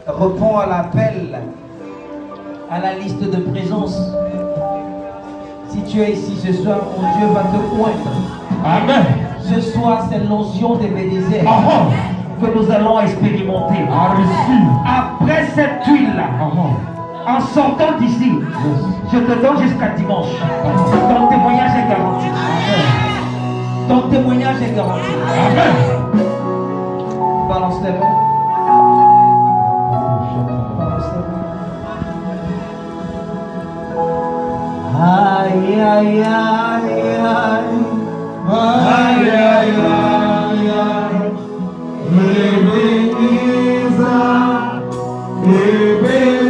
Réponds à l'appel, à la liste de présence. Si tu es ici ce soir, mon Dieu va te poindre. Amen. Ce soir, c'est l'onction des Bénézés Amen. que nous allons expérimenter. Après cette huile-là, en sortant d'ici, je te donne jusqu'à dimanche. Ton témoignage est garanti. Ton témoignage est garanti. Amen. Balance les mains. Aïe, aïe, aïe, aïe. Aïe, aïe, aïe, aïe. Ebenezer, Ebenezer.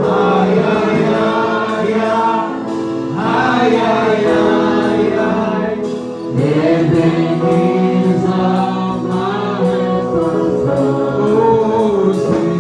Aïe, aïe, aïe, aïe. Aïe, aïe, aïe, aïe. Ebenezer, my oh, sweet.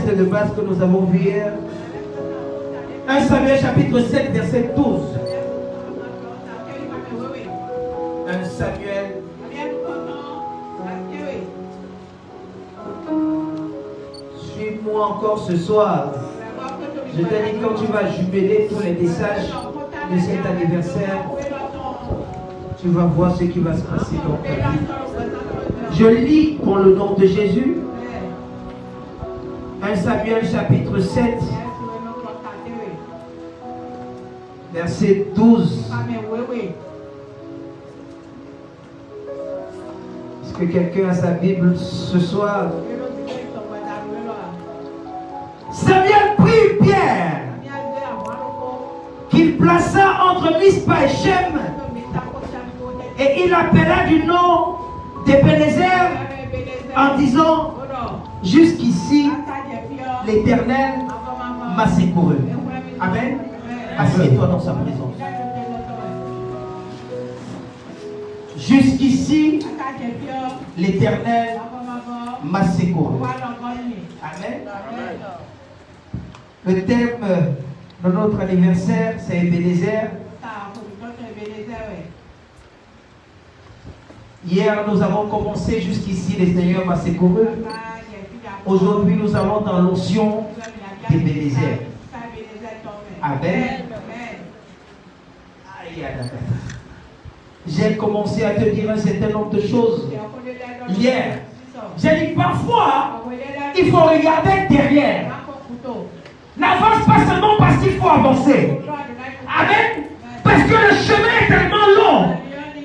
De base que nous avons vu hier. 1 Samuel chapitre 7 verset 12. 1 Samuel. Suis-moi encore ce soir. Je t'ai dit quand tu vas jubiler tous les messages de cet anniversaire, tu vas voir ce qui va se passer dans ta vie. Je lis dans le nom de Jésus. 1 Samuel chapitre 7 verset 12. Est-ce que quelqu'un a sa Bible ce soir? Samuel prit Pierre qu'il plaça entre Mispa et Shem et il appela du nom d'Ebenezer en disant: jusqu'ici l'Éternel m'a secouru. Amen. Assieds-toi dans sa présence. Jusqu'ici l'Éternel m'a secouru. Amen. Le thème de notre anniversaire, c'est Ebenezer. Hier, nous avons commencé jusqu'ici, le Seigneur m'a secouru. Aujourd'hui, nous allons dans l'onction d'Ebenezer. Amen. J'ai commencé à te dire un certain nombre de choses hier. J'ai dit parfois, il faut regarder derrière. N'avance pas seulement parce qu'il faut avancer. Amen. Parce que le chemin est tellement long.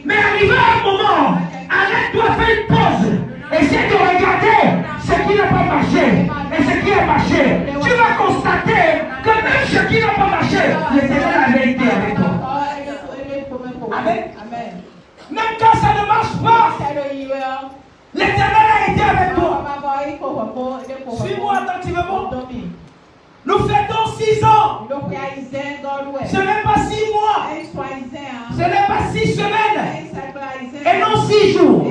Mais arrivé à un moment, arrête-toi, fais une pause. Essaie de regarder ce qui n'a pas marché et ce qui a marché. Tu vas constater que même ce qui n'a pas marché, l'Éternel avait été avec toi. Amen. Même quand ça ne marche pas, l'Éternel a été avec toi. Suis-moi attentivement. Nous fêtons 6 ans. Ce n'est pas 6 mois. Ce n'est pas 6 semaines. Et non 6 jours.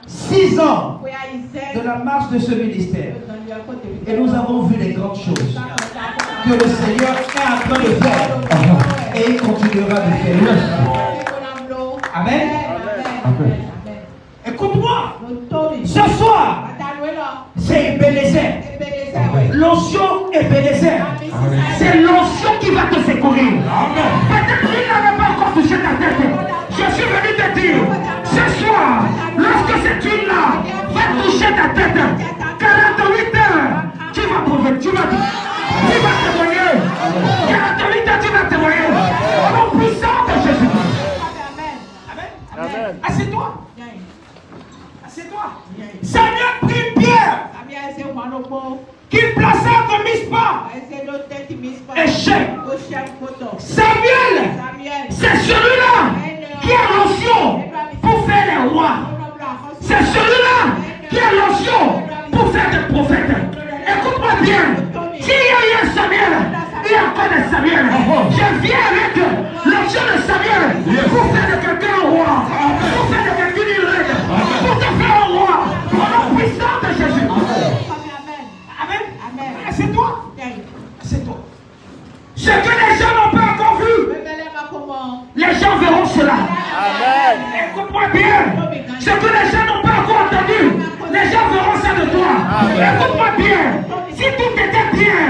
6 ans de la marche de ce ministère. Et nous avons vu les grandes choses que le Seigneur est en train de faire. Et il continuera de faire. Amen. Écoute-moi. Ce soir, c'est Ebenezer. L'onction Ebenezer. C'est l'onction qui va te secourir. Peut-être qu'il n'avait pas encore touché ta tête. Je suis venu te dire, ce soir, lorsque cette huile-là va toucher ta tête, 48 heures, tu vas prouver, tu vas témoigner. 48 heures, tu vas témoigner. Au nom puissant de Jésus-Christ. Samuel, c'est celui-là qui a l'onction pour faire les rois. C'est celui-là qui a l'onction pour faire des prophètes. Écoute-moi bien. S'il y a eu un Samuel, il y a encore des Samuel. Je viens avec l'onction de Samuel pour faire de quelqu'un un roi. Pour faire de quelqu'un une reine. Pour te faire un roi. Au nom puissant de Jésus. Amen. Amen. C'est toi. C'est toi. Ce que les gens n'ont pas encore vu, les gens verront cela. Amen. Écoute-moi bien. Ce que les gens n'ont pas encore entendu, les gens verront ça de toi. Écoute-moi bien. Si tout était bien,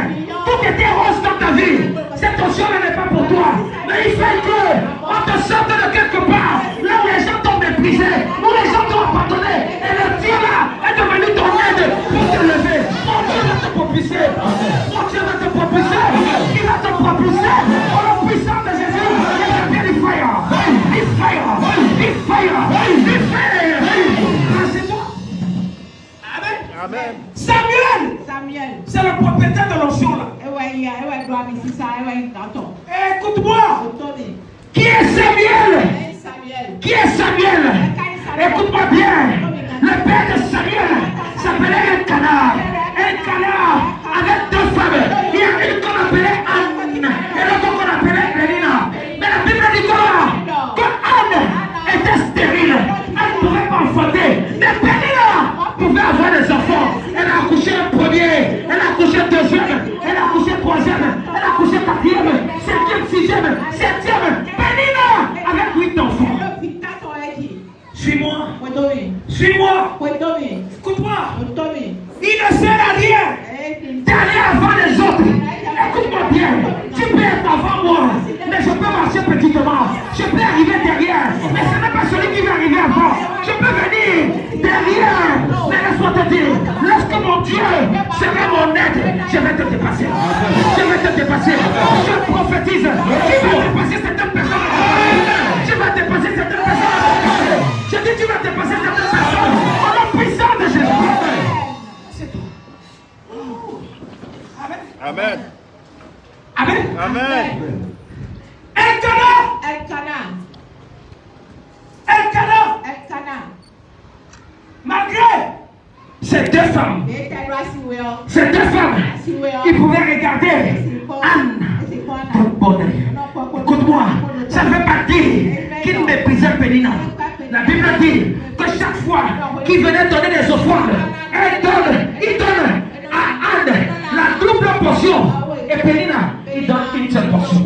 tout était rose dans ta vie, cette onction n'est pas pour toi. Mais il fait qu'on te sorte de quelque part, là où les gens t'ont méprisé, où les gens t'ont abandonné, et le Dieu là est devenu ton aide pour te lever. Mon Dieu va te propulser. Mon Dieu va te propulser. Il va te propulser. Au nom puissant de Jésus, il appelle le fire. Il fire. Il fire. Il fire. C'est toi. Amen. Amen. Samuel, c'est le propriétaire de l'onction là. Écoute-moi. Qui est Samuel? Qui est Samuel? Écoute-moi bien. Le père de Samuel s'appelait Elkanah. Elkanah avec deux femmes. Il y a une qu'on appelait Anne et l'autre qu'on appelait Pénina. Mais la Bible dit que Anne était stérile. Elle ne pouvait pas enfanter. Mais Pénina pouvait avoir des enfants. Elle a accouché le premier, elle a accouché le deuxième, elle a accouché le troisième, elle a accouché le quatrième, cinquième, sixième, septième. Pénina avec 8 enfants. Suis-moi. Suis-moi. Écoute-moi. Il ne sert à rien d'aller avant les autres. Écoute-moi bien. Tu peux être avant moi, mais je peux marcher petitement. Je peux arriver derrière, mais ce n'est pas celui qui va arriver avant. Je peux venir derrière, mais laisse-moi te dire, lorsque mon Dieu sera mon aide, je vais te dépasser. Je vais te dépasser. Je prophétise. Tu vas dépasser certaines personnes. Tu vas dépasser certaines personnes. Je dis tu vas dépasser certaines personnes. Au nom puissant de Jésus. C'est tout. Amen. Amen. Amen. Elkanah. Malgré ces deux femmes, ils pouvaient regarder Anne pour bonheur. Écoute-moi, ça ne veut pas dire qu'il méprisait Pénina. La Bible dit que chaque fois qu'il venait donner des offrandes, il donne à Anne la double portion. Et Pénina, il donne une seule portion.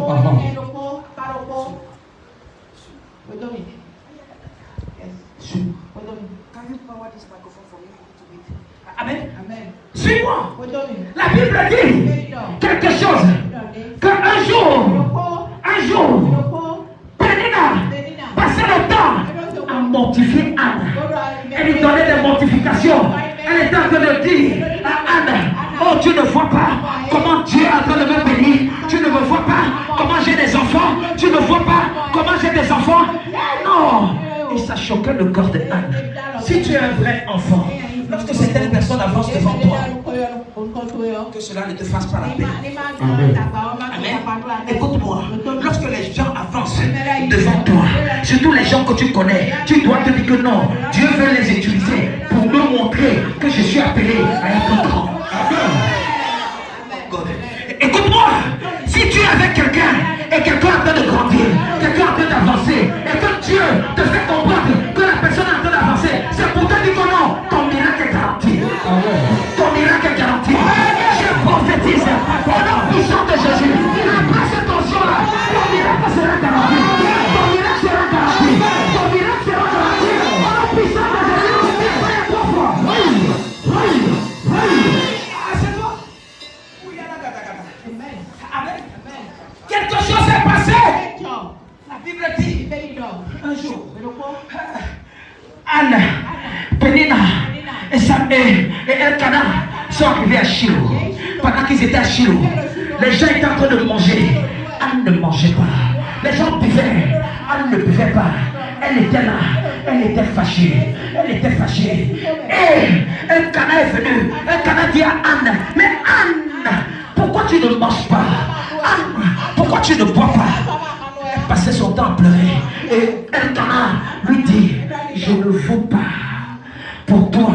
Amen. Suis-moi. La Bible dit quelque chose. Qu'un jour, Pénina passait le temps à mortifier Anne. Elle lui donnait des mortifications. Elle était en train de dire à Anne, oh, tu ne vois pas comment Dieu est en train de me bénir. Tu ne me vois pas comment j'ai des enfants. Tu ne vois pas comment j'ai des enfants. Non. Et ça choquait le corps de Anne. Si tu es un vrai enfant, lorsque certaines personnes avancent devant toi, que cela ne te fasse pas la peine. Amen. Écoute-moi, lorsque les gens avancent devant toi, surtout les gens que tu connais, tu dois te dire que non, Dieu veut les utiliser pour me montrer que je suis appelé à être grand. Écoute-moi, si tu es avec quelqu'un et quelqu'un est en train de grandir, quelqu'un est en train d'avancer, et que Dieu te fait comprendre que la personne est en train d'avancer, c'est pour te dire que non, ton miracle est garanti. Ton miracle est garanti. Je prophétise au nom puissant de Jésus. Après cette tension-là, ton miracle sera garanti. Ton miracle sera garanti. Ton miracle sera garanti. Au nom puissant de Jésus. Soyez trois fois. C'est toi. Amen. Quelque chose est passé. La Bible dit un jour, Anne, Pénina et Elkanah sont arrivés à Shiloh. Pendant qu'ils étaient à Shiloh, les gens étaient en train de manger. Anne ne mangeait pas. Les gens buvaient. Anne ne buvait pas. Elle était là. Elle était fâchée. Et Elkanah est venu. Elkanah dit à Anne, mais Anne, pourquoi tu ne manges pas? Anne, pourquoi tu ne bois pas? Elle passait son temps à pleurer. Et Elkana lui dit, je ne vaux pas pour toi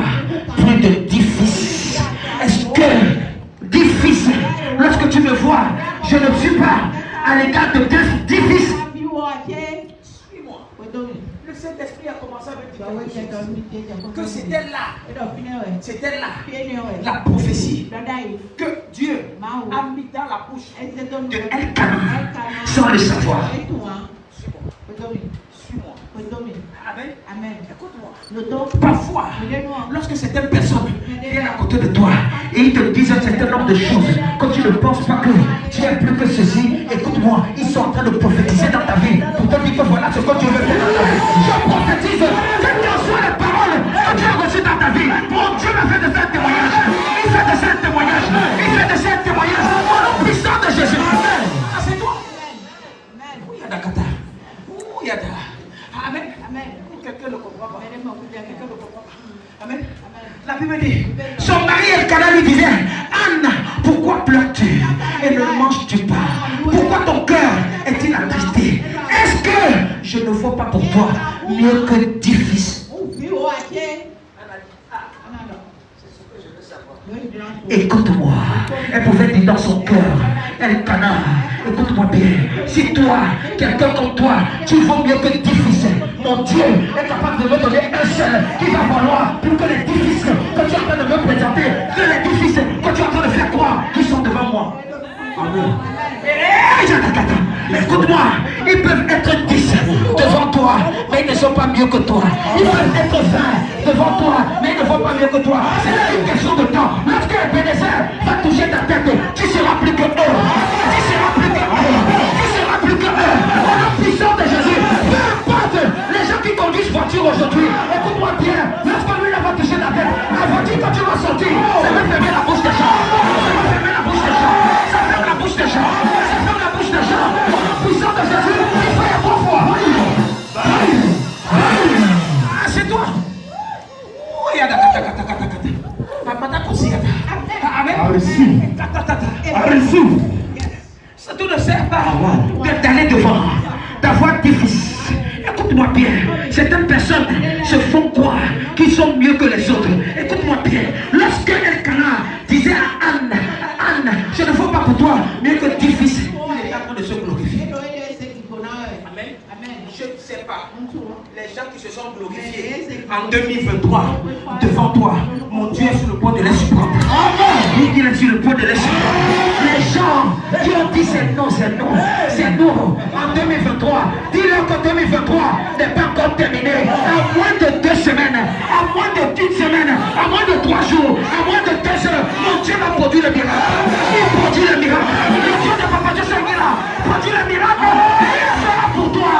plus de 10 fils. Est-ce que 10 fils, lorsque tu me vois, je ne suis pas à l'égal de 10 fils? Suis-moi. Le Saint-Esprit a commencé avec que c'était là la prophétie que Dieu a mis dans la bouche de Elkana sans le savoir. Suis-moi. Amen. Écoute-moi. Parfois, lorsque certaines personnes viennent à côté de toi et ils te disent un certain nombre de choses, quand tu ne penses pas que tu es plus que ceci, écoute-moi, ils sont en train de prophétiser dans ta vie pour te dire que voilà ce que Dieu veut faire dans ta vie. Je prophétise, quelles que soient les paroles que tu as reçues dans ta vie, bon Dieu m'a fait de faire un témoignage. Il fait de faire un témoignage. Il fait de faire un témoignage au nom puissant de Jésus. Ah, c'est toi. Amen. Amen. Quelqu'un ne comprend pas. Amen. La Bible dit, son mari Elkana lui disait, Anne, pourquoi pleures-tu et ne manges-tu pas? Pourquoi ton cœur est-il attristé? Est-ce que je ne vaux pas pour toi mieux que 10 fils? Écoute-moi, elle pouvait dire dans son cœur, Elkana, écoute-moi bien, si toi, quelqu'un comme toi, tu vaux mieux que 10 fils, mon Dieu est capable de me donner un seul qui va valoir plus que les 10 fils que tu es en train de me présenter, que les 10 fils que tu es en train de faire croire qui sont devant moi. Amen. Écoute-moi, ils peuvent être 10 devant toi, mais ils ne sont pas mieux que toi. Ils peuvent être 20 devant toi, mais ils ne vont pas mieux que toi. C'est une question de temps. Lorsque Ebenezer va toucher ta tête, tu seras plus que eux. Tu seras plus que eux. Tu seras plus que eux. Au nom puissant de Jésus, peu importe les gens qui conduisent voiture aujourd'hui, écoute-moi bien, lorsque lui va toucher ta tête, la voiture quand tu vas sortir, ça va fermer la bouche des gens. Ça va fermer la bouche des gens. Ça ferme la bouche des gens. Ça ferme la bouche des gens. Au nom puissant de Jésus, il faut y avoir foi. Ah, c'est toi. Ça ne sert pas d'aller devant, d'avoir des fils. Écoute-moi bien, certaines personnes se font croire qu'ils sont mieux que les autres. Écoute-moi bien, lorsque Elkana disait à Anne, Anne, je ne vaux pas pour toi mieux que 10 fils, il est en train de se glorifier. Amen. Je ne sais pas, les gens qui se sont glorifiés en 2023 devant toi, mon Dieu est sur le point de les supporter. Il est sur le point de les supporter. Les gens qui ont dit c'est non, c'est non, c'est non en 2023, dis-leur que 2023 n'est pas encore terminé. À moins de 2 semaines, à moins de 1 semaine, à moins de 3 jours, à moins de 2 heures, mon Dieu va produire le miracle. Il produit le miracle. Le Dieu de Papa Dieu produit le miracle. Il le fera pour toi.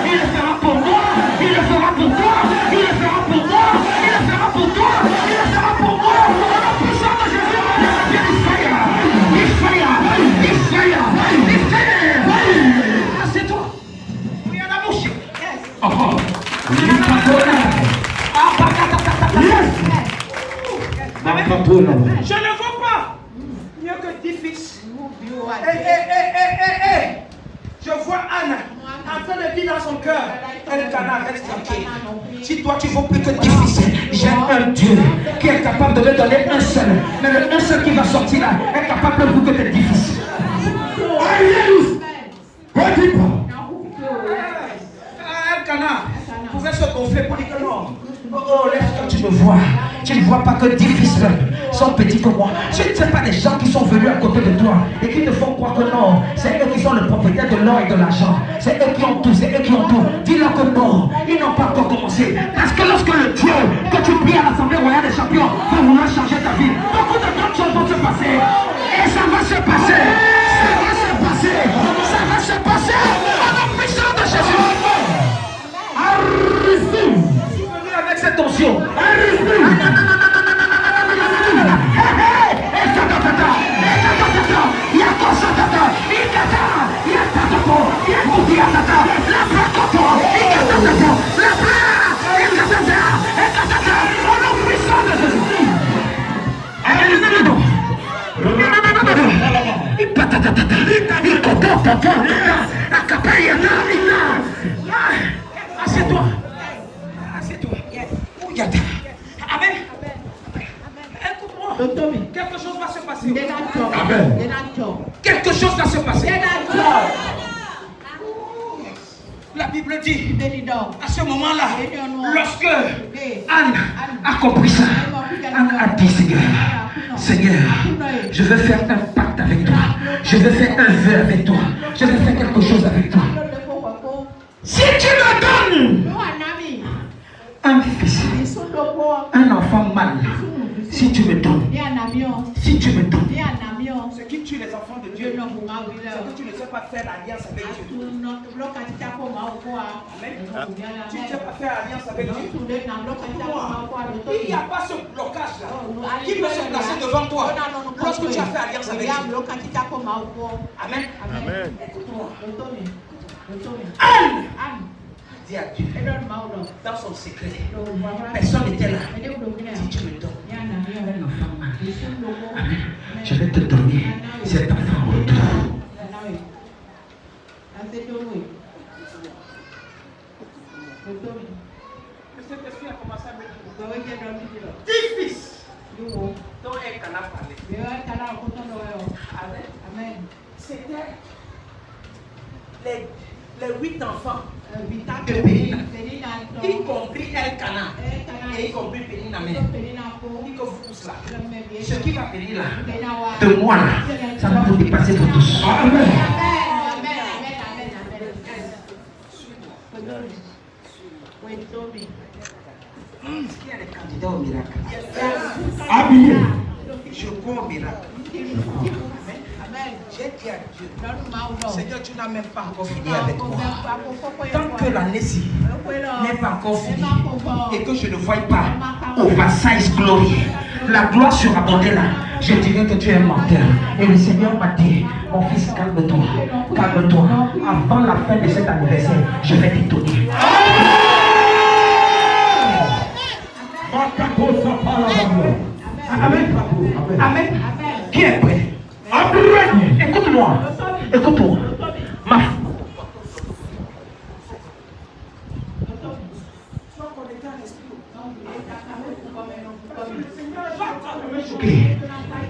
Il le fera pour moi. Il le fera pour toi. Il le fera pour moi. Il le fera pour toi. Il le fera pour moi. Au nom puissant de Jésus. Il fire. Ah, c'est toi. Oui, à la bouche. Je ne vaux pas mieux que 10 fils. Je vois Anne en train de dire dans son cœur, Elkana, reste tranquille. Si toi tu vaux plus que 10 fils, j'ai un Dieu qui est capable de me donner un seul. Mais le un seul qui va sortir là est capable de vous que tes 10 fils. Elkana pouvait se gonfler pour dire que non. Oh, quand tu me vois, tu ne vois pas que 10 fils sont petits que moi. Tu ne sais pas les gens qui sont venus à côté de toi et qui te font croire que non, c'est eux qui sont le propriétaire de l'or et de l'argent. C'est eux qui ont tout, c'est eux qui ont tout. Dis-leur que non, ils n'ont pas encore commencé. Parce que lorsque le Dieu que tu pries à l'Assemblée royale des champions va vouloir changer ta vie, beaucoup de grandes choses vont se passer. Et ça va se passer. Ça va se passer. Ça va se passer. Au nom puissant de Jésus. Avec cette tension. Il Assieds-toi. Assieds-toi. Amen. Écoute-moi. Quelque chose va se passer. Amen. Quelque chose va se passer. La Bible dit, à ce moment-là, lorsque Anne a compris ça, Anne a dit, Seigneur, je veux faire un pacte avec toi. Je veux faire un vœu avec toi. Je veux faire quelque chose avec toi. Si tu me donnes un fils, un enfant mâle, si tu me donnes, ce qui tue les enfants de Dieu, c'est que tu ne sais pas faire alliance avec Dieu. Amen. Tu ne sais pas faire alliance avec Dieu. Il n'y a pas ce blocage-là qui peut se placer devant toi lorsque tu as fait alliance avec Dieu. Amen. Amen. Anne dit à Dieu, dans son secret, personne n'était là. Si tu me donnes un enfant mâle, Amen, je vais te donner cet enfant en retour. Cet esprit a commencé à me dire 10 fils dont un canard parlait. Amen. C'était les 8 enfants de Pénina, y compris Elkanah et y compris Pénina. Il que vous tous là, ce qui va venir là, de moi là, ça va vous dépasser pour tous. Amen. Est-ce qu'il y a des candidats au miracle? Habillé. Je crois au miracle. J'ai dit à Dieu, Seigneur, tu n'as même pas encore fini avec moi. Tant que l'année-ci n'est pas encore finie et que je ne vois pas au Versailles glory, la gloire sera montée là. Je dirais que tu es un menteur. Et le Seigneur m'a dit, mon fils, calme-toi, calme-toi. Avant la fin de cet anniversaire, je vais t'étonner. Amen. Amen. Qui est prêt? Écoute-moi. Écoute-moi. Ma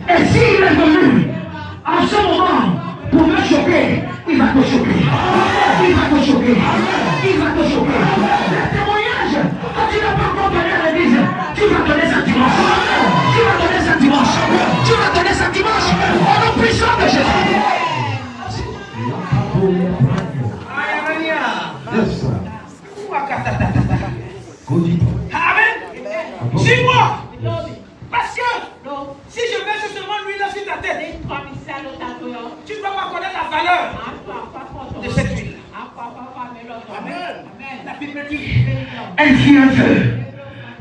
et s'il est venu à ce moment pour me choquer, il va te choquer. Il va te choquer. Il va te choquer. Le témoignage, quand tu n'as pas encore donné à l'église, tu vas donner ça dimanche. Tu vas donner ça dimanche. Tu vas donner ça dimanche. Au nom puissant de Jésus. Amen. Suis-moi. Parce que si je mets justement l'huile sur ta tête, tu ne vas pas connaître la valeur de cette huile. Amen. La Bible dit, elle fit un vœu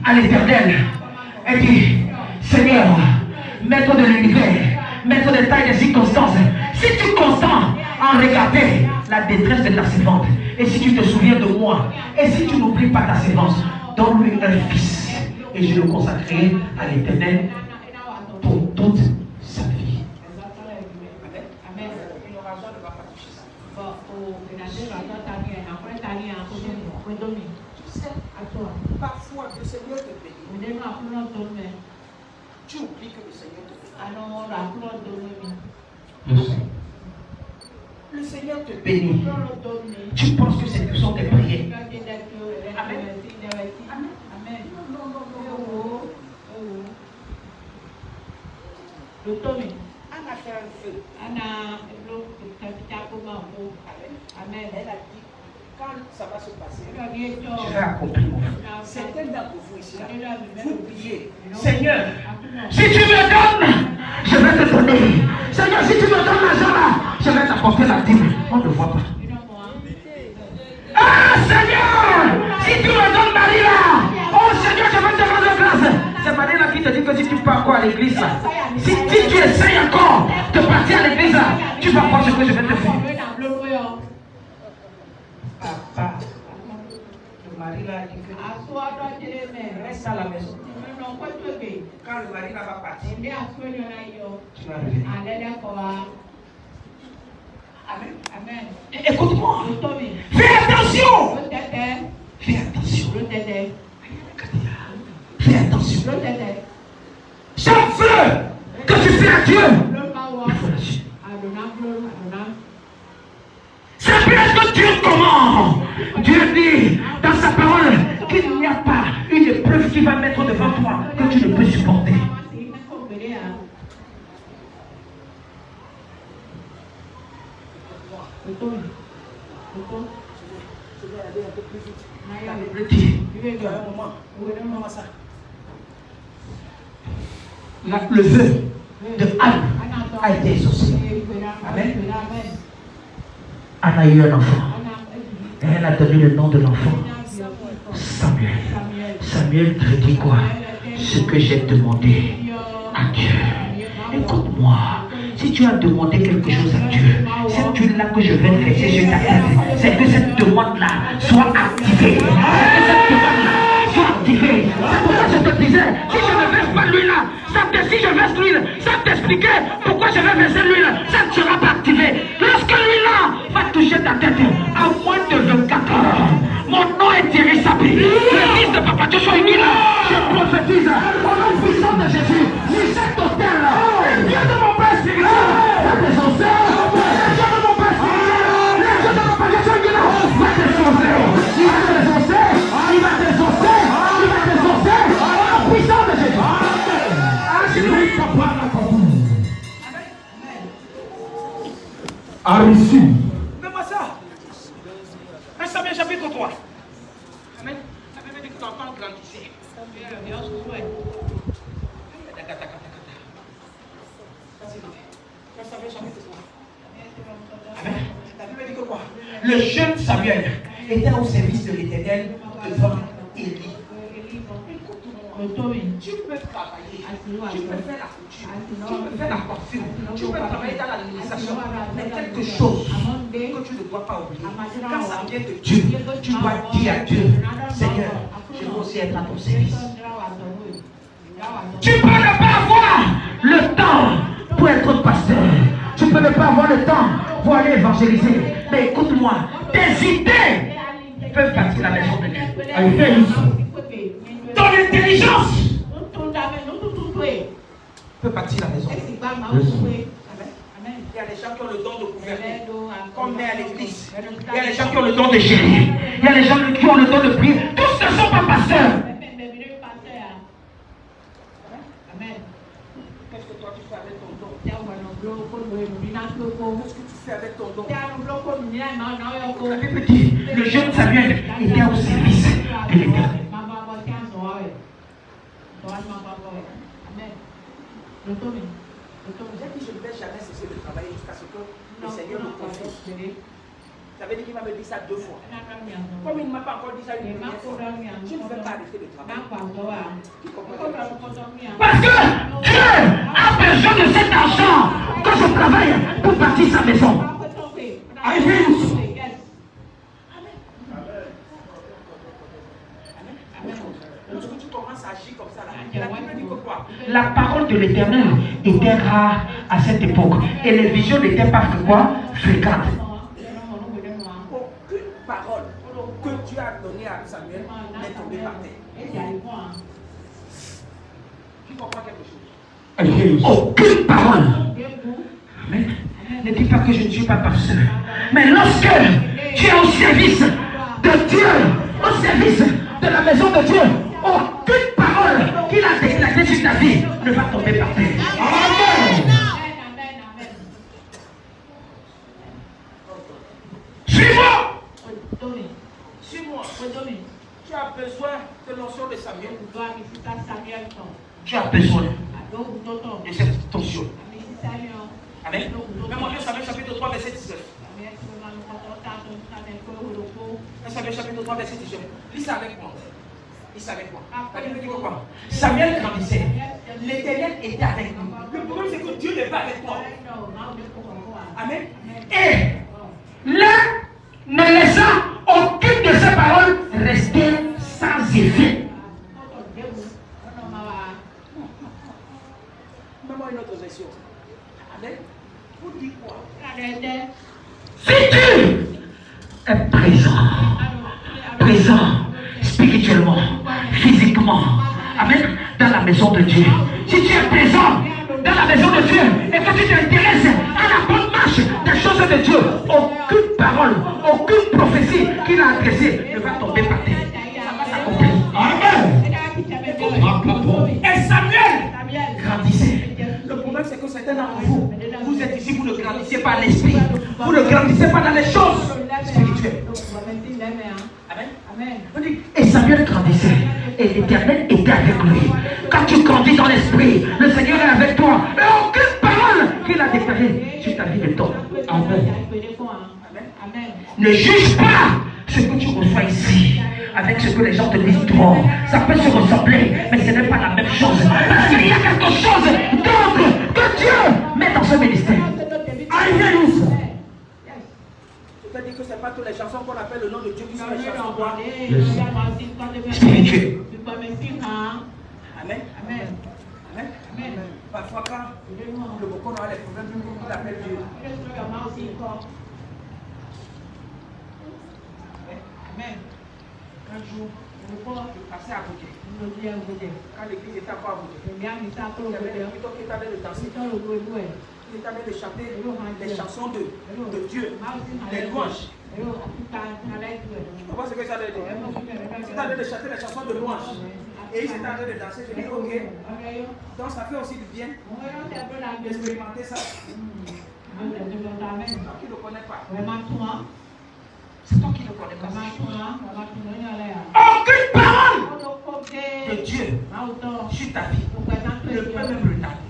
à l'Éternel. Elle dit, Seigneur, maître de l'univers, maître de taille des circonstances, si tu consens en regarder la détresse de ta servante, et si tu te souviens de moi, et si tu n'oublies pas ta servante, donne-lui un fils, et je le consacrerai à l'Éternel pour toute sa vie. Amen. Parfois, le Seigneur te bénit. Tu oublies que le Seigneur te bénit. Le Seigneur te bénit. Tu penses que ce sont tes prières. Amen. Amen. Anne a fait un feu. Amen. Elle a dit, quand ça va se passer, je vais accomplir mon feu. Certains d'entre vous ici, vous priez, Seigneur, si tu me donnes, je vais te donner. Seigneur, si tu me donnes l'argent là, je vais t'apporter la dîme. On ne voit pas. Ah Seigneur, si tu me donnes Marie là, oh Seigneur, je vais te rendre grâce. C'est Marie là qui te dit que si tu pars encore à l'église là, si tu essayes encore de partir à l'église là, tu vas voir ce que je vais te faire. Papa, Marie là dit que reste à la maison. Quand le mari là va partir, tu vas revenir. Écoute-moi. Fais attention. Fais attention. Fais attention. Chaque fleur que tu fais à Dieu, il faut la suivre. C'est bien ce que Dieu commande. Dieu dit dans sa parole qu'il n'y a pas une épreuve qui va mettre devant toi que tu ne peux supporter. Le vœu de Anne a été exaucé. Amen. Anne a eu un enfant. Et elle a donné le nom de l'enfant Samuel. Samuel te dit quoi? Ce que j'ai demandé à Dieu. Écoute-moi. Si tu as demandé quelque chose à Dieu, cette huile-là que je vais laisser sur ta tête, c'est que cette demande-là soit activée. C'est que cette demande-là soit activée. C'est pourquoi je te disais, si je ne verse pas l'huile-là, si je verse l'huile, ça t'expliquer pourquoi je vais verser l'huile, ça ne sera pas activé. Lorsque l'huile-là va toucher ta tête, à moins de 24 heures, mon nom est Thierry Sabi, le fils de Papa Joshua Emile. Je prophétise au nom puissant de Jésus, sur cet autel-là, les dieux de mon Père spirituel, va t'exaucer. Les dieux de mon Père spirituel, les dieux de Papa Joshua Emile, va t'exaucer. Il va t'exaucer, il va t'exaucer, il va t'exaucer, au nom puissant de Jésus. A reçu. Fais-moi ça. 1 Samuel chapitre 3. Amen. Ça veut dire que ton enfant grandissait. Amen. La Bible dit que quoi? Le jeune Samuel était au service de l'Éternel devant Élie. Tu peux travailler, tu peux faire la couture, tu peux faire la coiffure, tu peux travailler dans l'administration, mais quelque chose que tu ne dois pas oublier. Quand ça vient de Dieu, tu dois dire à Dieu, Seigneur, je veux aussi être à ton service. Tu peux ne pas avoir le temps pour être pasteur. Tu peux ne pas avoir le temps pour aller évangéliser. Mais écoute-moi, tes idées peuvent bâtir la maison de Dieu. Ton intelligence peut bâtir la maison. Il y a des gens qui ont le don de gouverner, comme à l'église. Il y a des gens qui ont le don de gérer. Il y a des gens qui ont le don de prier. Tous ne sont pas pasteurs. Qu'est-ce que toi tu fais avec ton don? Qu'est-ce que tu fais avec ton don? La Bible dit, le jeune Samuel était au service de l'Éternel. J'ai dit, je ne vais jamais cesser de travailler jusqu'à ce que le Seigneur me confie. Ça veut dire qu'il va me dire ça 2 fois. Comme il ne m'a pas encore dit ça une première fois, je ne vais pas arrêter de travailler. Parce que Dieu a besoin de cet argent quand je travaille pour bâtir sa maison. Amen. Lorsque tu commences à agir comme ça, la Bible dit que quoi? La parole de l'Éternel était rare à cette époque et les visions n'étaient pas fréquentes. Aucune parole que Dieu a donnée à Samuel n'est tombée par terre. Tu comprends quelque chose? Aucune parole. Amen. Ne dis pas que je ne suis pas pasteur. Mais lorsque tu es au service de Dieu, au service de la maison de Dieu, aucune parole qu'il a déclarée sur ta vie ne va tomber par terre. Amen. Suis-moi. Suis-moi. Tu as besoin de l'onction de Samuel. Tu as besoin de cette onction. Amen. Même en Samuel chapitre 3, verset 19. Samuel chapitre 3, verset 19. Lis ça avec moi. La Bible dit quoi? Samuel grandissait. L'Éternel était avec lui. Le problème, c'est que Dieu n'est pas avec toi. Amen. Et là, ne laissa aucune de ces paroles rester sans effet. Mets-moi une autre version. Amen. Vous dites quoi? Si tu présent spirituellement, physiquement, amen, dans la maison de Dieu. Si tu es présent dans la maison de Dieu et que tu t'intéresses à la bonne marche des choses de Dieu, aucune parole, aucune prophétie qu'il a adressée ne va tomber par terre. Amen. Et Samuel grandissait. Le problème, c'est que certains d'entre vous, vous êtes ici, vous ne grandissez pas à l'esprit. Vous ne grandissez pas dans les choses spirituelles. Amen. Et Samuel grandissait. Et l'Éternel était avec lui. Quand tu grandis dans l'esprit, le Seigneur est avec toi. Et aucune parole qu'il a déclarée sur ta vie ne tombe. Amen. Ne juge pas ce que tu reçois ici avec ce que les gens te disent trop. Ça peut se ressembler, mais ce n'est pas la même chose. Parce qu'il y a quelque chose d'autre que Dieu met dans ce ministère. Alléluia. Je te dis que ce n'est pas toutes les chansons qu'on appelle le nom de Dieu qui sont les chansons spirituelles. Amen. Amen. Parfois quand le bocon a les problèmes, on l'appelle Dieu. Amen. Un jour, je passais à côté. Quand l'église était encore à côté, il y avait plutôt qui était de danser. Il était de chanter les chansons de Dieu, les louanges. Tu comprends ce que ça veut dire? Il était en train de chanter les chansons de louanges. Et ils étaient en train de danser. Je dis ok. Donc ça fait aussi du bien d'expérimenter ça. Toi qui ne connais pas. C'est toi qui ne connais pas. Aucune parole de Dieu sur ta vie ne peut même retarder.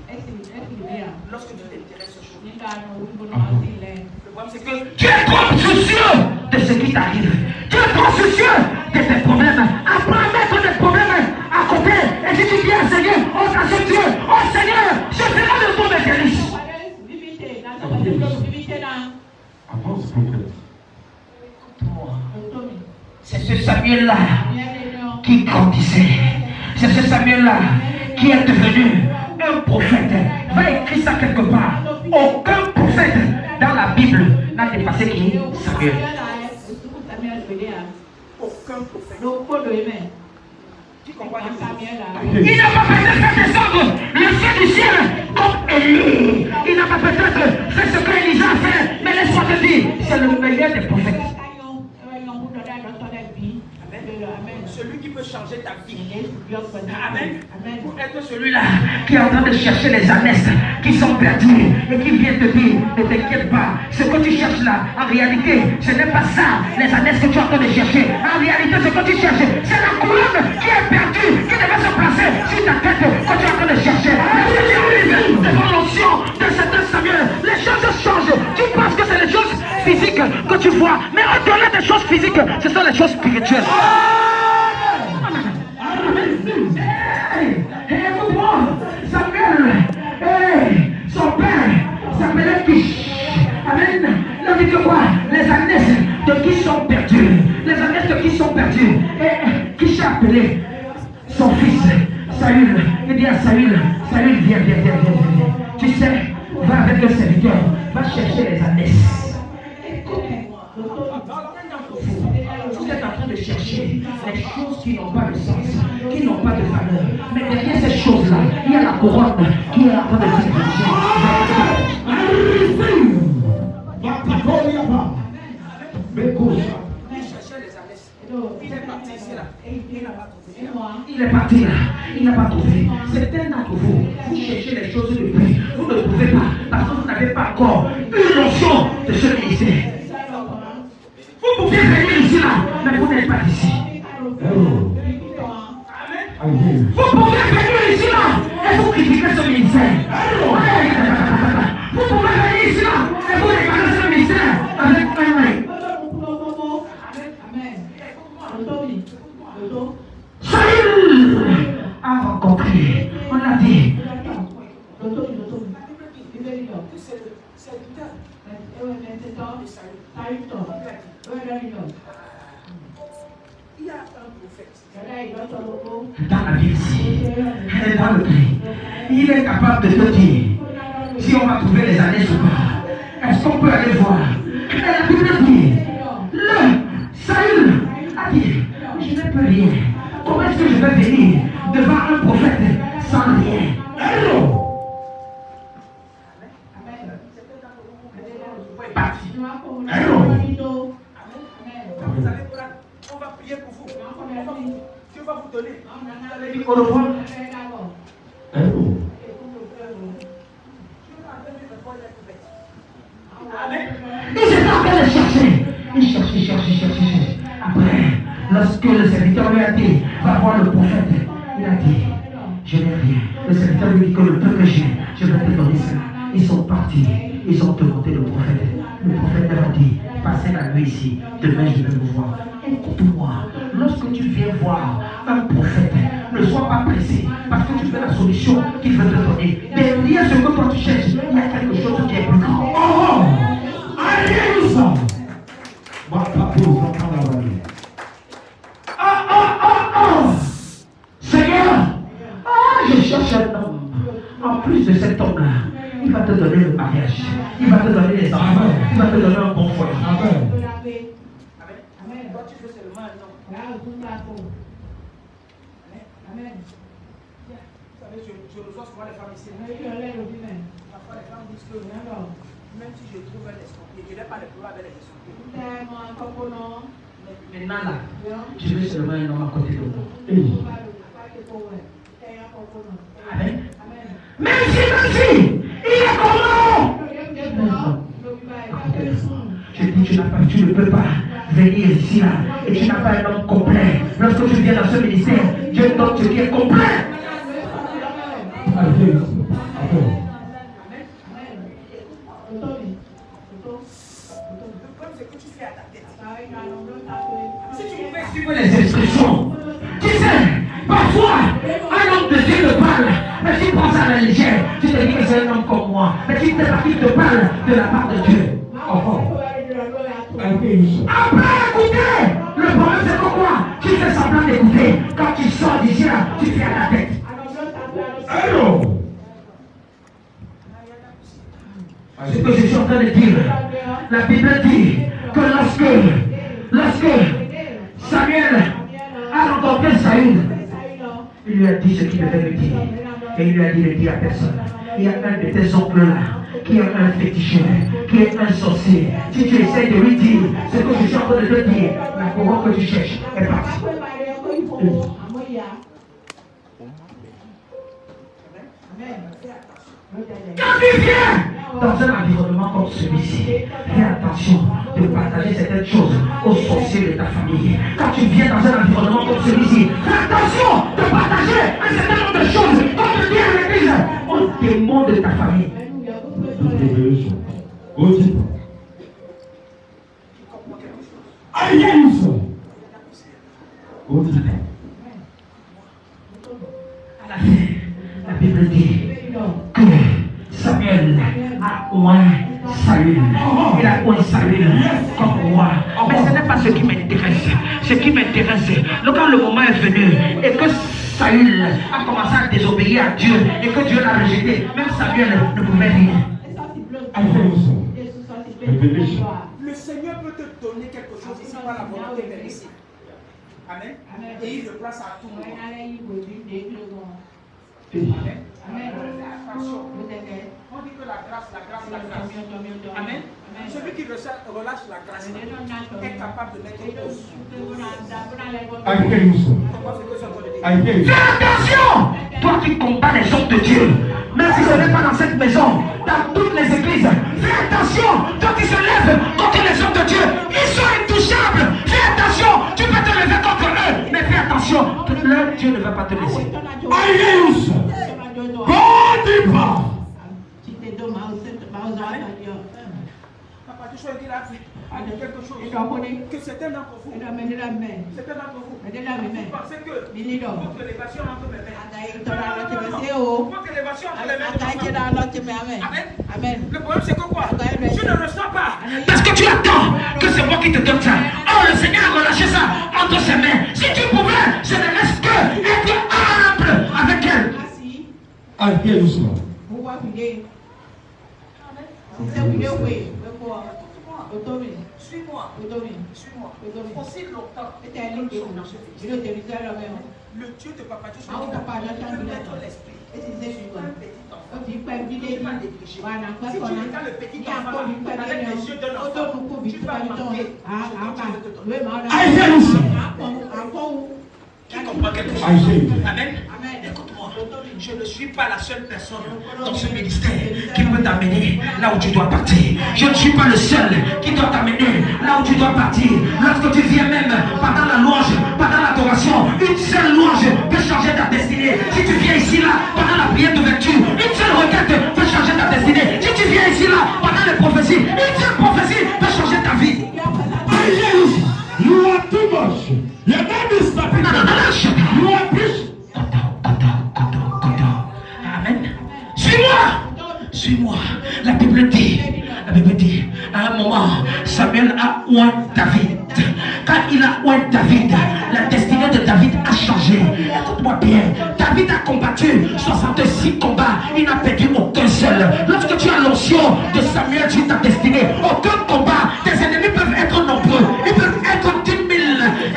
Lorsque tu t'intéresses aux choses. Le problème c'est que tu es trop soucieux de ce qui t'arrive. Tu es trop soucieux de tes problèmes. Apprends à mettre tes problèmes à côté. Et si tu viens Seigneur, on t'assure Dieu. Oh Seigneur, je ferai le tour de tes délices. C'est ce Samuel-là qui grandissait. C'est ce Samuel-là qui est devenu un prophète. Va écrire ça quelque part. Aucun prophète dans la Bible n'a dépassé qui? Samuel. Aucun prophète. Tu comprends? Il n'a pas peut-être fait descendre le feu du ciel comme Élie. Il n'a pas peut-être fait ce que Élisa a fait. Mais laisse-moi te dire, c'est le meilleur des prophètes. Celui qui peut changer ta vie. Amen. Pour être celui-là qui est en train de chercher les ânesses qui sont perdues et qui vient te dire, ne t'inquiète pas, ce que tu cherches là, en réalité, ce n'est pas ça, les ânesses que tu es en train de chercher. En réalité, ce que tu cherches, c'est la couronne qui est perdue, qui devait se placer sur ta tête que tu es en train de chercher. Lorsque tu arrives devant l'onction de cet Samuel, les choses changent. Tu penses que c'est les choses physiques que tu vois, mais au-delà des choses physiques, ce sont les choses spirituelles. Écoute-moi, Samuel, son père s'appelait Kish. Amen. Il dit que quoi? Les ânesses de qui sont perdues. Les ânesses de qui sont perdues. Et Kish a appelé son fils, Saül. Il dit à Saül, viens. Tu sais, va avec le serviteur, va chercher les ânesses. Écoute-moi. Vous êtes en train de chercher les choses qui n'ont pas de sens, qui n'ont pas de valeur. Mais derrière ces choses-là, il y a la couronne qui est en train de se chercher. Il est parti là, il n'a pas trouvé. Certains d'entre vous, vous cherchez les choses depuis, vous ne trouvez pas, parce que vous n'avez pas encore une notion de ce ministère. Vous pouvez venir ici là, mais vous n'êtes pas ici. Vous pouvez venir ici là et vous critiquez ce ministère. Vous pouvez venir ici là et vous regardez ce ministère avec un. Saül a rencontré, on l'a dit. Il y a un prophète dans la vie ici, dans le pays. Il est capable de te dire si on va trouver les années ou pas. Est-ce qu'on peut aller voir? Et la Bible dit, dit, je ne peux rien. Comment est-ce que je vais venir devant un prophète sans rien? Hello. Parti. Hello. Vous allez prendre, on va prier pour vous. Dieu va vous donner. Vous allez dire Au revoir. Hello. Il s'est en train de chercher. Il cherchait. Après, lorsque le serviteur lui a dit, va voir le prophète, il a dit, je n'ai rien. Le serviteur lui dit que le peu que j'ai, je vais te donner cela. Ils sont partis, ils ont demandé le prophète. Le prophète leur a dit, passez la nuit ici, demain je vais vous voir. Écoute-moi, lorsque tu viens voir un prophète, ne sois pas pressé, parce que tu fais la solution qu'il veut te donner. Derrière ce que toi tu cherches, il y a quelque chose qui est plus grand. Oh! Alléluia! Seigneur, je cherche un homme. En plus de cet homme-là, il va te donner le mariage. Il va te donner les enfants. Il va te donner un bon foyer. Amen. Toi, tu veux seulement un homme. Amen. Vous savez, je reçois souvent les femmes ici. Parfois, les femmes disent que même si je trouve un escroquet, je n'ai pas de problème avec les escroquets. Maintenant là, je veux seulement un homme à côté de moi. Amen. Même si, il est comment? Je dis, tu ne peux pas venir ici là, et tu n'as pas un homme complet. Lorsque tu viens dans ce ministère, Dieu donne ce qui est complet. Si tu veux les instructions, tu sais, parfois, un homme de Dieu te parle, mais tu prends ça à la légère, tu te dis que c'est un homme comme moi, mais tu ne sais pas qu'il te parle de la part de Dieu. Après, écoutez, le problème c'est que quoi? Tu fais semblant d'écouter, quand tu sors d'ici là, tu fais à la tête. Allô? Ce que je suis en train de dire, la Bible dit que lorsque Samuel a rencontré Saül, il lui a dit ce qu'il devait lui dire. Et il lui a dit de dire à personne. Il y a un de tes oncles là qui est un féticheur, qui est un sorcier. Si tu essaies de lui dire ce que je suis en train de te dire, la couronne que tu cherches est partie. Quand tu viens dans un environnement comme celui-ci, fais attention de partager certaines choses aux sorciers de ta famille. Quand tu viens dans un environnement comme celui-ci, fais attention de partager un certain nombre de choses. Quand tu viens à l'église, aux démons de ta famille. Alléluia. À la fin, la Bible dit que Samuel a oint Saül. Il a oint Saül comme roi. Mais ce n'est pas ce qui m'intéresse. Ce qui m'intéresse, quand le moment est venu et que Saül a commencé à désobéir à Dieu et que Dieu l'a rejeté, même Samuel ne pouvait rien. Le Seigneur peut te donner quelque chose ici par la volonté de ici. Amen. Et il le place à tout moment. Amen. Attention. On dit que la grâce. Amen. Celui qui relâche la grâce est capable de mettre une pause. Fais attention! Toi qui combats les hommes de Dieu, même si ce n'est pas dans cette maison, dans toutes les églises, fais attention! Toi qui se lèves contre les hommes de Dieu, ils sont intouchables! Fais attention! Tu peux te lever contre eux, mais fais attention! Leur Dieu ne va pas te laisser. Alléluia! God pas! Papa, tu choisis qu'il a fait quelque chose que certains d'entre vous, vous pensez que votre élévation entre mes mains. Votre élévation entre mes mains. Amen. Le problème c'est que quoi? Tu ne ressens pas. Parce que tu attends que c'est moi qui te donne ça. Oh, le Seigneur a relâché ça entre ses mains. Si tu pouvais, ce ne reste que être humble avec elle. Alléluia. Suis-moi. Suis-moi. Suis-moi. Aussi longtemps. Le Dieu de Papa Dieu peut mettre l'esprit. Si tu es dans le petit enfant, avec les yeux d'un enfant, tu vas manquer. Qui comprend quelque chose? Amen. Écoute-moi, je ne suis pas la seule personne dans ce ministère qui peut t'amener là où tu dois partir. Je ne suis pas le seul qui doit t'amener là où tu dois partir. Lorsque tu viens même pendant la louange, pendant l'adoration, une seule louange peut changer ta destinée. Si tu viens ici là pendant la prière d'ouverture, une seule requête peut changer ta destinée. Si tu viens ici là pendant les prophéties, une seule prophétie peut changer ta vie. You are too much. You're not this happy. You are this. Amen. Suis-moi. Suis-moi. La Bible dit, à un moment, Samuel a oint David. Quand il a oint David, la destinée de David a changé. Écoute-moi bien. David a combattu 66 combats. Il n'a perdu aucun seul. Lorsque tu as l'onction de Samuel sur ta destinée, aucun combat. Tes ennemis peuvent être nombreux. Ils peuvent être 10 000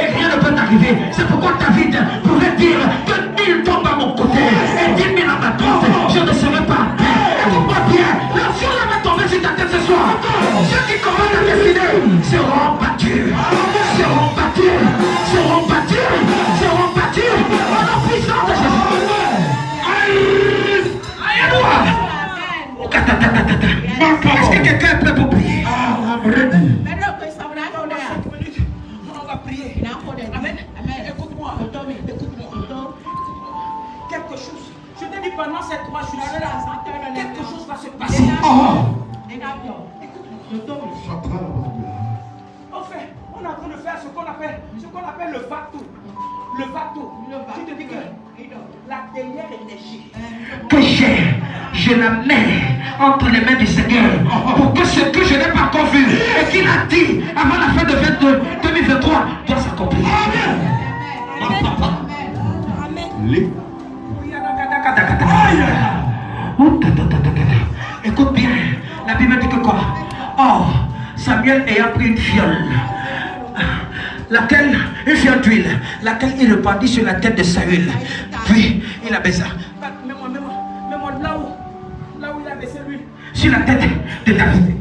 et rien ne peut t'arriver. C'est pourquoi David pouvait dire que 1000 tombent à mon côté et 10 000 à ma droite. Je ne serai pas. Écoute-moi bien. L'onction va tomber sur ta tête ce soir. Ceux qui combattent ta destinée seront battus. Seront battus. Seront battus. Seront battus. Au nom puissant de Jésus. Est-ce que quelqu'un est prêt pour prier? On va prier. Amen. Écoute-moi. Quelque chose. Je te dis pendant ces 3 jours-là, quelque chose va se passer. Écoute-moi. En fait, on est en train de faire ce qu'on appelle le vatou. Le vatou. Je te dis que la dernière énergie que j'ai, je la mets entre les mains du Seigneur pour que ce que je n'ai pas encore vu et qu'il a dit avant la fin de 2023 doit s'accomplir. Écoute bien, la Bible dit que quoi? Or, Samuel ayant pris une fiole, une fiole d'huile, laquelle il répandit sur la tête de Saül. Puis il a baissé. Mets-moi là où il a baissé lui. Sur la tête de David.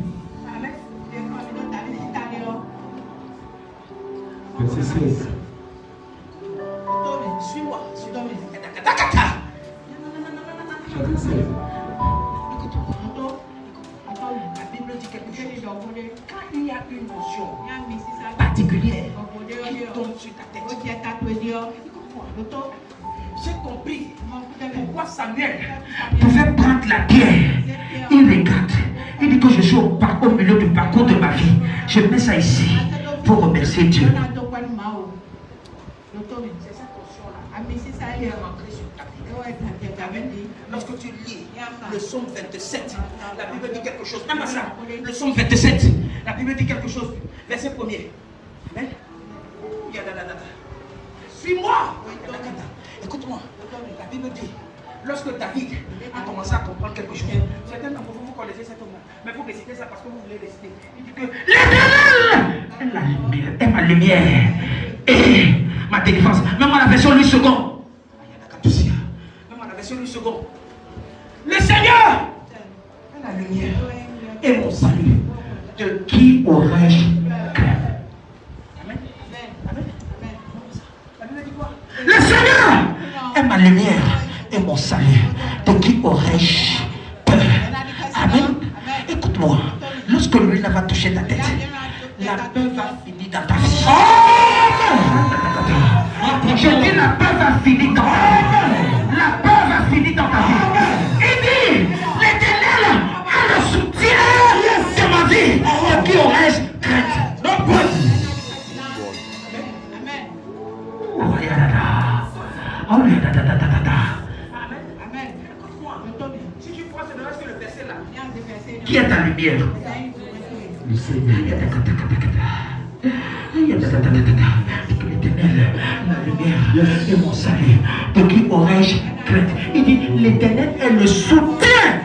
Verset 16. Suis-moi. Chapitre 16. La Bible dit quelque chose. Quand il y a une notion particulière qui tombe sur ta tête, écoute-moi. J'ai compris pourquoi Samuel pouvait prendre la pierre. Il regarde. Il dit que je suis au milieu du parcours de ma vie. Je mets ça ici pour remercier Dieu. C'est cette notion-là qui est rentrée sur ta vie. Lorsque tu lis le psaume 27, la Bible dit quelque chose. Même à ça, le psaume 27, la Bible dit quelque chose. Verset 1er. Amen. Suis-moi. Écoute-moi. La Bible dit, lorsque David a commencé à comprendre quelque chose, certains d'entre vous connaissez cet homme, mais vous récitez ça parce que vous voulez réciter. Il dit que l'Éternel est ma lumière et ma délivrance. Même à la version Louis II. Même à la version Louis II. Le Seigneur est la lumière et mon salut. De qui aurais-je craint? Amen. Amen. La Bible dit quoi? Le Seigneur est ma lumière et mon salut. De qui aurais-je peur? Amen. Écoute-moi. Lorsque lui va toucher ta tête, la peur va finir dans ta vie. Je dis la peur va finir dans ta vie. La peur va finir dans ta vie. Il dit, l'Éternel a le soutien de ma vie. De qui aurais-je crainte? Amen. Écoute-moi. Si tu crois que ne reste que le verset là, qui est ta lumière? Le Seigneur. L'Éternel, la lumière et mon salut. De qui aurais-je crainte? Il dit, l'Éternel est le soutien.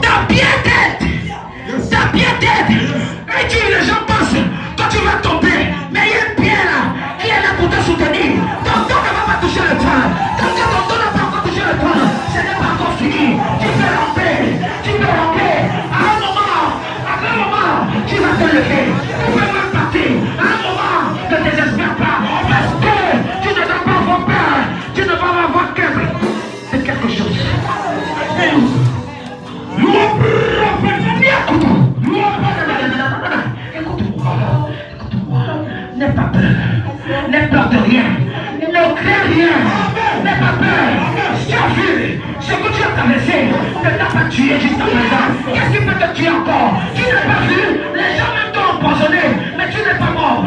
Ta piété. Ta piété. Et tu le peur. N'aie peur de rien. Ne crains rien. N'aie pas peur. Tu as vu ce que tu as traversé ne t'a pas tué jusqu'à présent. Qu'est-ce qui peut te tuer encore? Tu n'as pas vu? Les gens même t'ont empoisonné, mais tu n'es pas mort.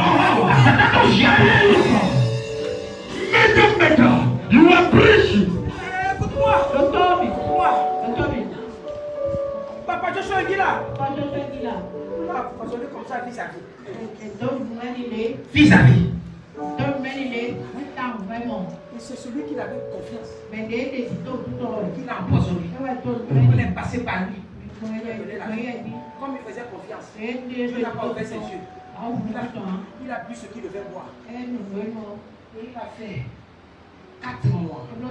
Maintenant, you are preaching. Écoute-moi. Papa Joshua est là. On va fonctionner comme ça vis-à-vis. Vis-à-vis. Et c'est celui qui avait confiance. Qui l'a empoisonné. On est passé par lui. Comme il faisait confiance, il n'a pas ouvert ses yeux. Il a bu ce qu'il devait boire. Et il a fait 4 mois. À la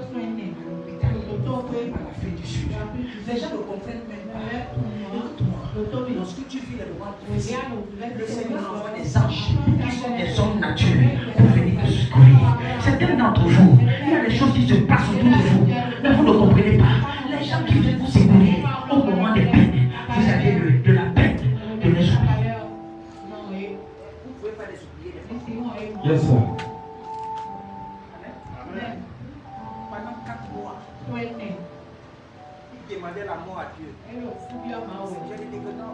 fin du sujet. Les gens ne comprennent même pas. Écoute-moi. Lorsque tu vis les moments difficiles, le Seigneur envoie des anges qui sont des hommes naturels pour venir te secourir. Certains d'entre vous, il y a des choses qui se passent autour de vous, mais vous ne comprenez pas. Les gens qui viennent vous secourir au moment des peines, vous avez de la peine de les oublier. Vous ne pouvez pas les oublier. Yes, sir. Amen. Pendant 4 mois, il demandait la mort à Dieu. Je lui dis que non,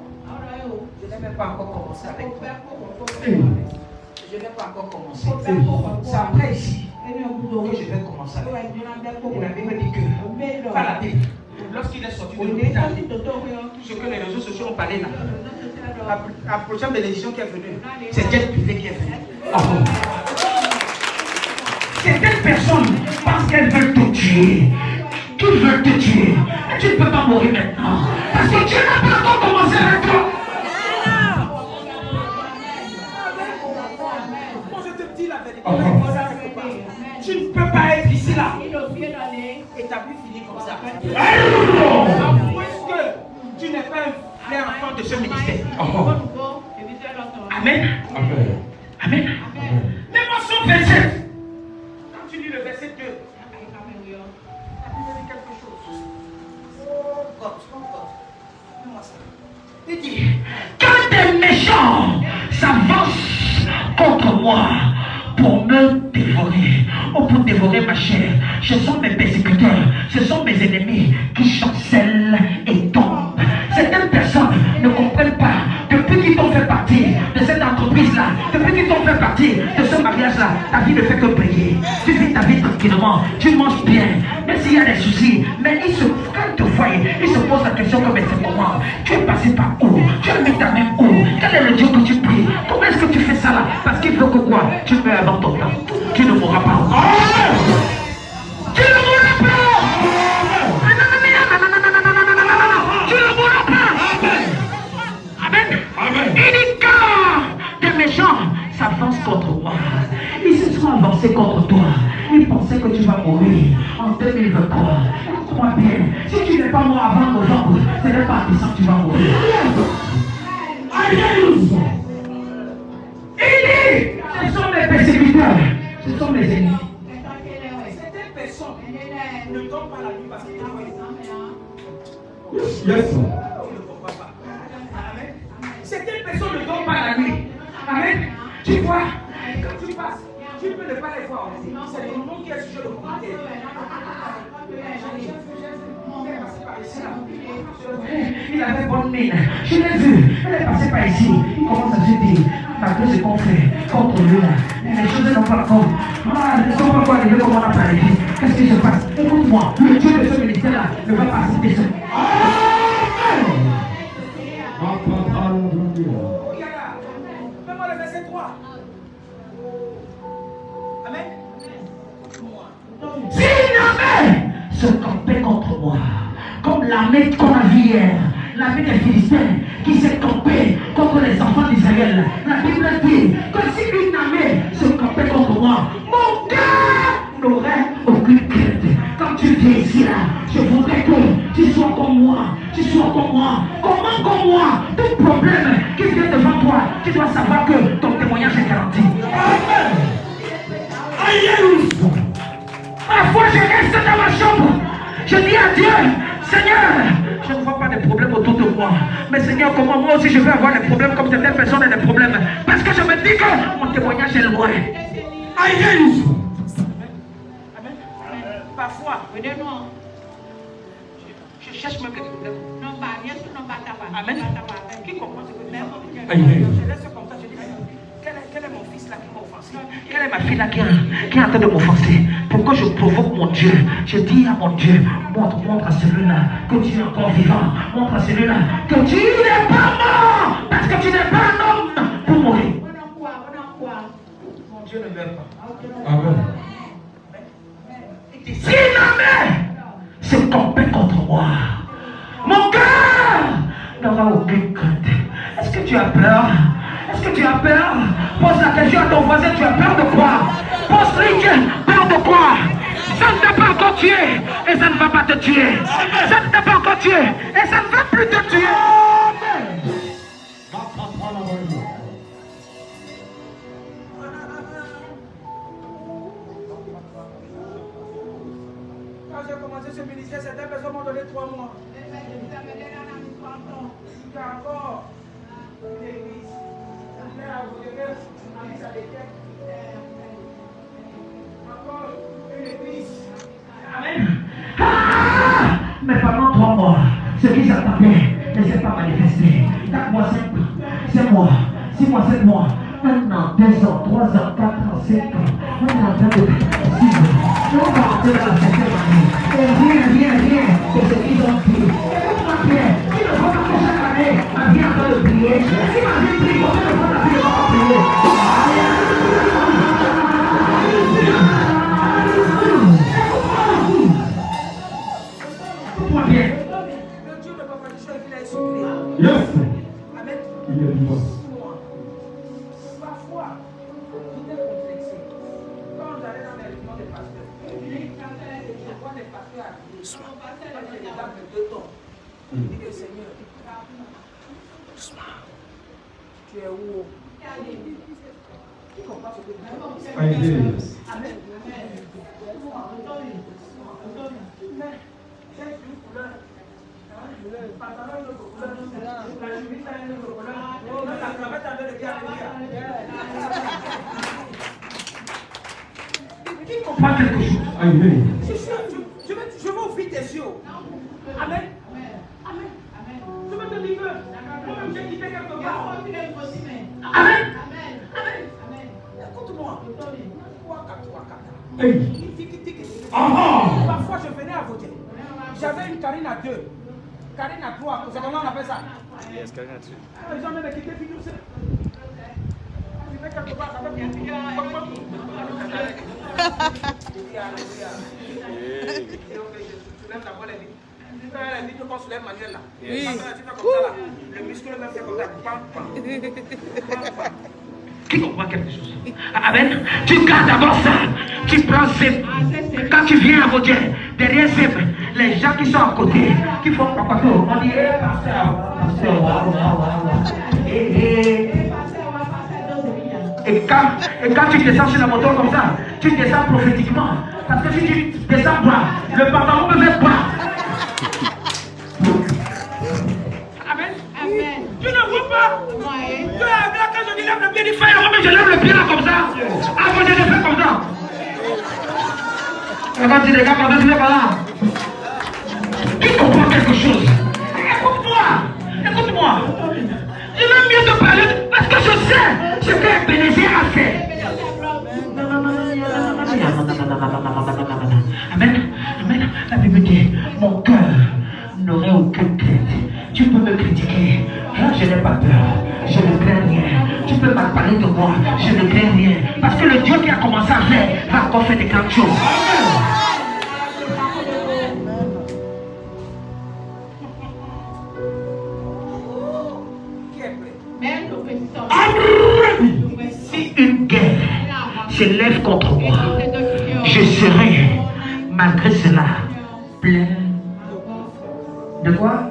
je n'ai même pas encore commencé avec toi. Je n'ai pas encore commencé. C'est après ici que je vais commencer avec toi. Et la Bible dit que, pas la Bible, lorsqu'il est sorti de l'hôpital, ce que les réseaux sociaux ont parlé là, la prochaine bénédiction qui est venue, c'est Dieu privé qui est venu. Certaines personnes pensent qu'elles veulent te tuer. Qu'ils veulent te tuer. Mais tu ne peux pas mourir maintenant. Parce que Dieu n'a pas encore commencé avec toi. Moi je te dis la vérité. Tu ne peux pas être ici là. Et ta vie finit comme ça. À moins que tu n'es pas un vrai enfant de ce ministère. Amen. Amen. Amen. Mais moi, son verset. Quand tu lis le verset 2, la Bible dit quelque chose. Oh God. Dis-moi ça. Il dit, quand des méchants s'avancent contre moi pour me dévorer ou pour dévorer ma chair, ce sont mes persécuteurs, ce sont mes ennemis qui chancellent et tombent. Certaines personnes ne comprennent pas, depuis qu'ils t'ont fait partie de cette entreprise-là, depuis qu'ils t'ont fait partie de ce mariage-là, ta vie ne fait que briller. Tu vis ta vie tranquillement, tu manges bien, même s'il y a des soucis, mais quand ils te voient, ils se posent la question comme c'est comment. Tu es passé par où? Tu as mis ta main où? Quel est le Dieu que tu pries? Comment est-ce que tu fais ça là? Parce qu'il faut que quoi? Tu meurs avant ton temps. Tu ne mourras pas. Tu ne mourras pas! Tu ne mourras pas! Amen. Amen. Il dit quand des méchants s'avancent contre moi, ils se sont avancés contre toi. Ils pensaient que tu vas mourir en 2023. Écoute-moi bien, si tu n'es pas mort avant novembre, ce n'est pas en décembre que tu vas mourir. Il dit, ce sont mes persécuteurs, ce sont mes ennemis. Certaines personnes ne dorment pas la nuit parce qu'ils travaillent. Yes, sir. Amen. Certaines personnes ne dorment pas la nuit. Amen. Tu vois, Quand tu passes, tu peux ne pas les voir. C'est ton nom qui est sujet de commentaire. il avait bonne mine. Je l'ai vu. Elle est passée par ici. Il commence à se dire, malgré ce qu'on fait contre lui là, les choses n'ont pas encore. Ne sont pas encore arrivées comme on a parlé. Qu'est-ce qui se passe? Écoute-moi, le Dieu de ce ministère-là ne va pas accepter ça. Regarde là. Fais-moi le verset 3. Amen. Si une armée se campait contre moi, comme l'armée qu'on a vue hier, l'armée des Philistins qui s'est campée contre les enfants d'Israël, la Bible dit que si une armée se campait contre moi, mon cœur n'aurait aucune crainte. Quand tu viens ici là, je voudrais que tu sois comme moi, tu sois comme moi. Comment comme moi? Tout problème qui vient devant toi, tu dois savoir que ton témoignage est garanti. Amen. Parfois je reste dans ma chambre, je dis à Dieu, Seigneur, je ne vois pas de problèmes autour de moi. Mais Seigneur, comment moi aussi je vais avoir des problèmes comme certaines personnes ont des problèmes? Parce que je me dis que mon Mon témoignage est loin. I hear you. Amen. Parfois, je cherche même quelqu'un. Amen. Qui comprend ce que je dis? Je laisse comme ça, je dis, quel est mon fils là qui m'a offensé? Quelle est ma fille là qui est en train de m'offenser? Pourquoi je provoque mon Dieu? Je dis à mon Dieu, montre à celui-là que tu es encore vivant. Montre à celui-là que tu n'es pas mort. Parce que tu n'es pas un homme pour mourir. Mon Dieu ne meurt pas. Amen. Si jamais c'est tombé contre moi, mon cœur n'aura aucune crainte. Est-ce que tu as peur? Est-ce que tu as peur? Pose la question à ton voisin, tu as peur de quoi? Pose-lui, peur de quoi? Ça ne t'a pas encore tué et ça ne va pas te tuer. Ça ne t'a pas encore tué et ça ne va plus te tuer. Quand j'ai commencé ce ministère, certaines personnes m'ont donné 3 mois. Encore une église. Encore une église. Amen. Ah! Mais pendant 3 mois, ce qu'ils attendaient ne s'est pas manifesté. 4 mois, 5 mois, 6 mois, 6 mois, 7 mois, 1 an, 2 ans, 3 ans, 4 ans, 5 ans. On est en train de vivre. On va entrer dans la 7e année. Et rien de ce qu'ils ont dit. Écoute-moi bien, tu ne vois pas que chaque année, ma vie est en train de prier. Si ma vie prie, pourquoi ne pas la vie va prier? Écoute-moi bien. Le Dieu de papa du chef, il a essuyé. Yes. Amen. Il est vivant. Parfois, j'étais complexé. Quand j'allais dans les réunions des pasteurs, je vois des pasteurs habillés. Quand j'ai des dames de 2 tons, je dis que Seigneur, tu es où? Qui comprend ce que je dis? I hear you. Amen. Mais, c'est une couleur. Le pantalon est de couleur. La chemise est de couleur. Même la cravate avec le gars. Qui comprend quelque chose? I hear you. Je veux ouvrir tes yeux. Amen. Amen. Je veux te livrer. Moi-même, j'ai quitté quelque part. Amen. Amen. Écoute-moi. Hey. Ah. Parfois, je venais à voter. J'avais une carine à 2. Carine à 3. C'est comment on appelle ça? Yes, carine à 2. Les gens même quitté Fidou. Je vais quelque part. Ça fait bien. La vidéo qu'on soulève manuel là. Oui. Tu fais comme ça là. Le muscle même fait comme ça. Pam, pam. Qui comprend quelque chose? Amen. Tu gardes d'abord ça. Tu prends Zip. Quand tu viens à voter, derrière Zip, les gens qui sont à côté, qui font papa, on dit, pasteur, Et quand tu descends sur la moto comme ça, tu descends prophétiquement. Parce que si tu descends bas, le pantalon peut faire bas. Amen. Tu ne vois pas? Tu es là quand je dis lève le pied du frère. Mais je lève le pied là comme ça. Avant de le faire comme ça. Et quand tu regardes comme ça, tu fais par là. Qui comprend quelque chose? Écoute-moi. Je vais mieux te parler parce que je sais ce que Bénézé a fait. Amen. La Bible dit, mon cœur n'aurait aucune crainte. Tu peux me critiquer. Là, je n'ai pas peur. Je ne crains rien. Tu peux mal parler de moi. Je ne crains rien. Parce que le Dieu qui a commencé à faire va encore faire des grandes choses. Si une guerre s'élève contre moi, je serai, malgré cela, plein de quoi?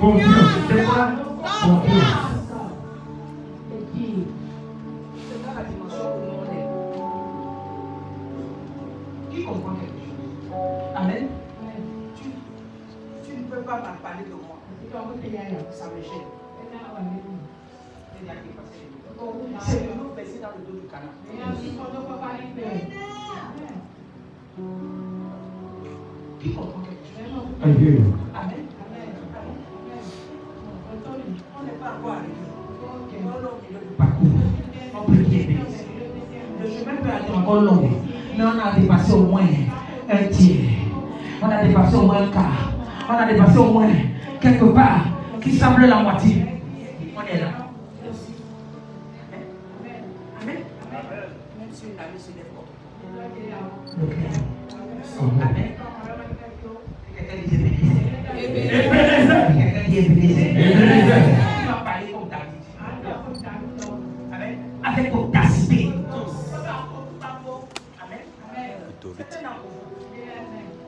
Confiance. De quoi? Confiance. C'est dans la dimension où on est. Qui comprend quelque chose? Amen. Tu ne peux pas m'en parler de moi. Ça me gêne. C'est le nouveau verset dans le dos du canard. Qui comprend quelque chose? Amen. Amen. On n'est pas encore arrivé. On est au milieu du parcours. On peut y aider. Le chemin peut être encore long, mais on a dépassé au moins un tiers. On a dépassé au moins un quart. On a dépassé au moins quelque part qui semble la moitié. On est là. Amen. Même si une amie se lève contre toi. Amen. Quelqu'un dit Ebenezer. Quelqu'un dit Ebenezer. Tu vas parler comme David. Amen. Avec audacité. Amen. C'est un amour.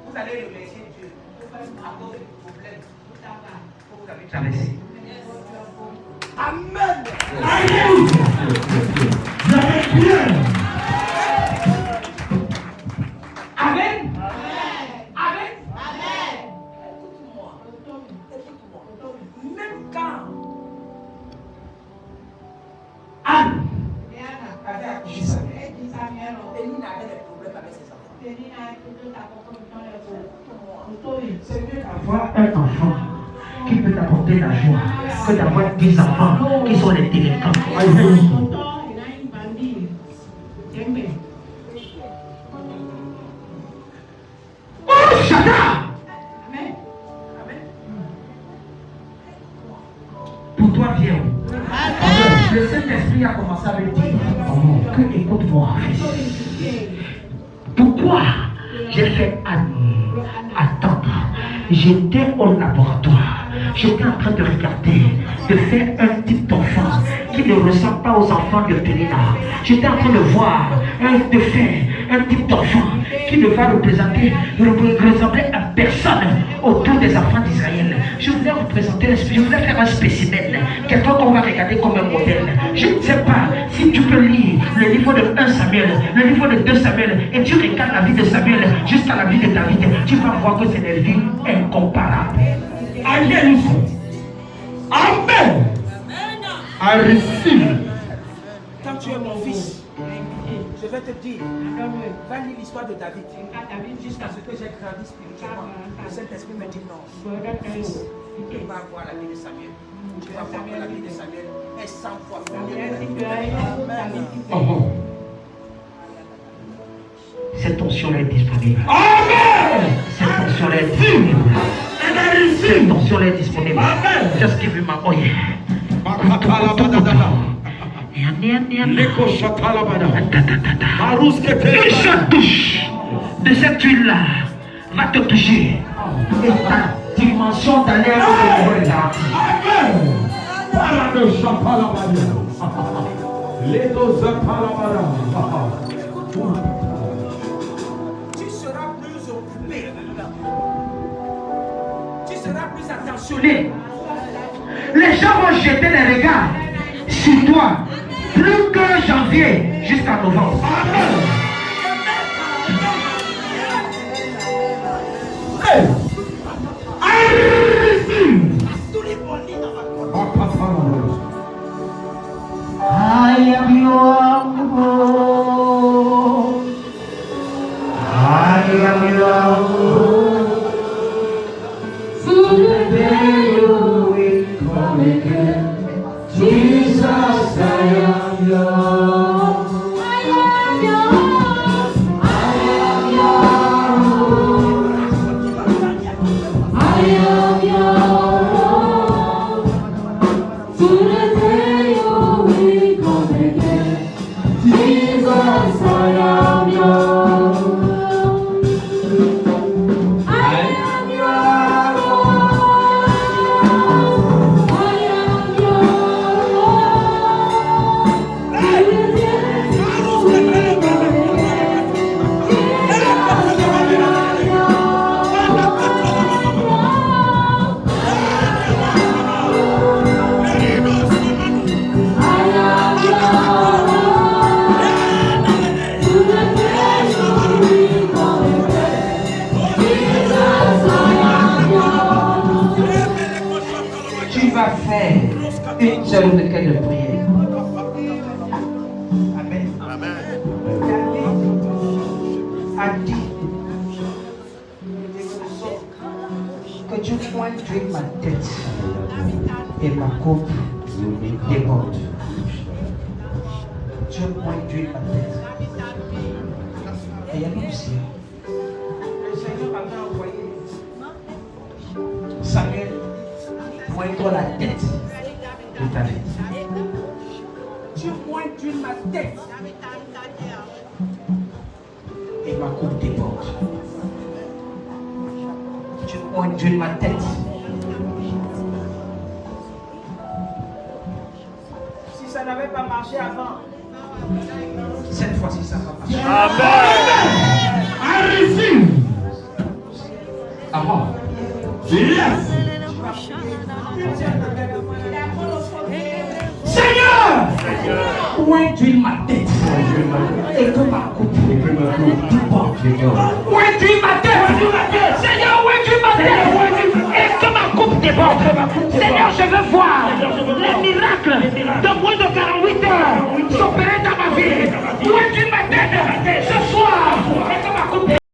Vous allez remercier Dieu à cause du problème que vous avez traversé. Amen. Alléluia. Vous avez bien. Amen. Amen. Écoute-moi. Même quand Anne avait accouché sa mère, Pénine avait des problèmes avec ses enfants. C'est mieux d'avoir un enfant qui peut t'apporter la joie que d'avoir 10 enfants qui sont les délinquants. Oh, Shada! Pour toi, viens. Le Saint-Esprit a commencé à me dire que écoute-moi, fils. Pourquoi j'ai fait attendre? J'étais au laboratoire. J'étais en train de regarder, de faire un type d'enfant qui ne ressemble pas aux enfants de Pénina. J'étais en train de voir, de faire un type d'enfant qui ne va ressembler à personne autour des enfants d'Israël. Je voulais vous présenter, je voulais faire un spécimen, quelqu'un qu'on va regarder comme un modèle. Je ne sais pas si tu peux lire le livre de 1 Samuel, le livre de 2 Samuel, et tu regardes la vie de Samuel jusqu'à la vie de David, tu vas voir que c'est des vies incomparables. Alléluia. Amen. I receive. Quand tu es mon fils, je vais te dire, va lire l'histoire de David jusqu'à ce que j'ai grandi spirituellement. Le Saint-Esprit me dit non. Fils, tu vas voir la vie de Samuel. Tu vas voir que la vie de Samuel est 100 fois plus Amen. Cette onction-là est disponible. Amen. Cette onction-là est disponible. Cette onction-là est disponible. Just give him my oil. Une seule touche de cette huile-là va te toucher. Et ta dimension d'aller à Amen. tu seras plus occupé. Tu seras plus attentionné. Les gens vont jeter les regards sur toi plus que janvier jusqu'à novembre. Amen. I receive. I am your own. I am your own. To the day you will come again, Jesus, I am yours. I am yours. I am yours. I am yours. To the day you will come again, Jesus, I am yours. I am yours. I am yours. To the day you will come again, Jesus, I am Tu vas faire une seule requête de prière. Amen. d'huile ma tête et ma coupe déborde. Dieu point d'huile ma tête. Et il y a nous aussi. Le Seigneur m'avait envoyé Samuel pointe la tête de ta tête. Dieu pointe d'huile ma tête et ma coupe déborde. Dieu pointe d'huile ma tête. Si ça n'avait pas marché avant, cette fois-ci ça va marcher. Amen. I receive. Amen. Yes. Seigneur, pointe d'huile ma tête et que ma coupe déborde.